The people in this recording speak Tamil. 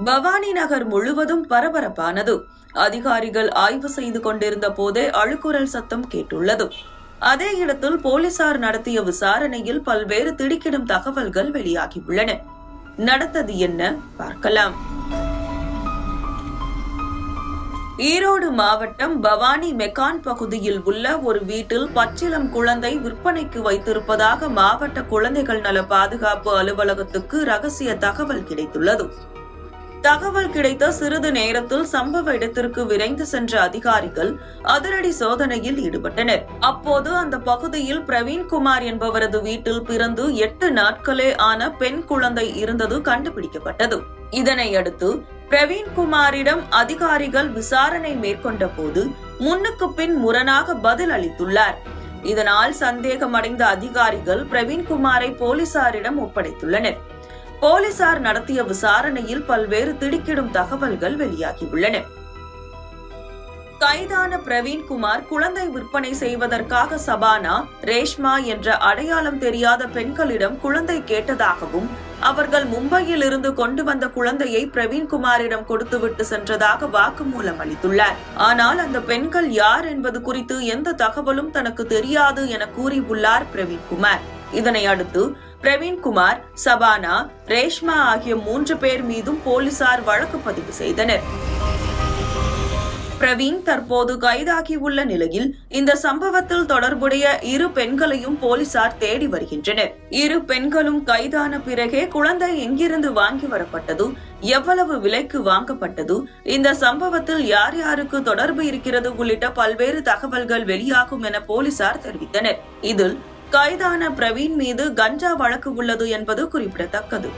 பவானி நகர் முழுவதும் பரபரப்பானது. அதிகாரிகள் ஆய்வு செய்து கொண்டிருந்த போதே அழுகுரல் சத்தம் கேட்டுள்ளது. அதே இடத்தில் போலீசார் நடத்திய விசாரணையில் பல்வேறு திடுக்கிடும் தகவல்கள் வெளியாகியுள்ளன. நடந்தது என்ன பார்க்கலாம். ஈரோடு மாவட்டம் பவானி மெக்கான் பகுதியில் உள்ள ஒரு வீட்டில் பச்சிளம் குழந்தை விற்பனைக்கு வைத்திருப்பதாக மாவட்ட குழந்தைகள் நல பாதுகாப்பு அலுவலகத்துக்கு ரகசிய தகவல் கிடைத்துள்ளது. தகவல் கிடைத்த சிறிது நேரத்தில் சம்பவ இடத்திற்கு விரைந்து சென்ற அதிகாரிகள் அதிரடி சோதனையில் ஈடுபட்டனர். அப்போது அந்த பகுதியில் பிரவீன்குமார் என்பவரது வீட்டில் பிறந்து 8 நாட்களே ஆன பெண் குழந்தை இருந்தது கண்டுபிடிக்கப்பட்டது. இதனையடுத்து பிரவீன்குமாரிடம் அதிகாரிகள் விசாரணை மேற்கொண்ட போது முன்னுக்கு பின் முரணாக பதில் அளித்துள்ளார். இதனால் சந்தேகமடைந்த அதிகாரிகள் பிரவீன்குமாரை போலீசாரிடம் ஒப்படைத்துள்ளனர். போலீசார் நடத்திய விசாரணையில் பல்வேறு திடுக்கிடும் தகவல்கள் வெளியாகியுள்ளன. கைதான பிரவீன்குமார் குழந்தை விற்பனை செய்வதற்காக சபானா, ரேஷ்மா என்ற அடையாளம் தெரியாத பெண்களிடம் குழந்தை கேட்டதாகவும் அவர்கள் மும்பையில் இருந்து கொண்டு வந்த குழந்தையை பிரவீன்குமாரிடம் கொடுத்துவிட்டு சென்றதாக வாக்குமூலம் அளித்துள்ளார். ஆனால் அந்த பெண்கள் யார் என்பது குறித்து எந்த தகவலும் தனக்கு தெரியாது என கூறியுள்ளார் பிரவீன்குமார். இதனை அடுத்து பிரவீன்குமார், சபானா, ரேஷ்மா ஆகிய 3 பேர் மீதும் போலீசார் வழக்கு பதிவு செய்தனர். பிரவீன் தற்போது கைதாகியுள்ள நிலையில் இந்த சம்பவத்தில் தொடர்புடைய 2 பெண்களையும் போலீசார் தேடி வருகின்றனர். 2 பெண்களும் கைதான பிறகே குழந்தை எங்கிருந்து வாங்கி வரப்பட்டது, எவ்வளவு விலைக்கு வாங்கப்பட்டது, இந்த சம்பவத்தில் யார் யாருக்கு தொடர்பு இருக்கிறது உள்ளிட்ட பல்வேறு தகவல்கள் வெளியாகும் என போலீசார் தெரிவித்தனர். இதில் கைதான பிரவீன் மீது கஞ்சா வழக்கு உள்ளது என்பது குறிப்பிடத்தக்கது.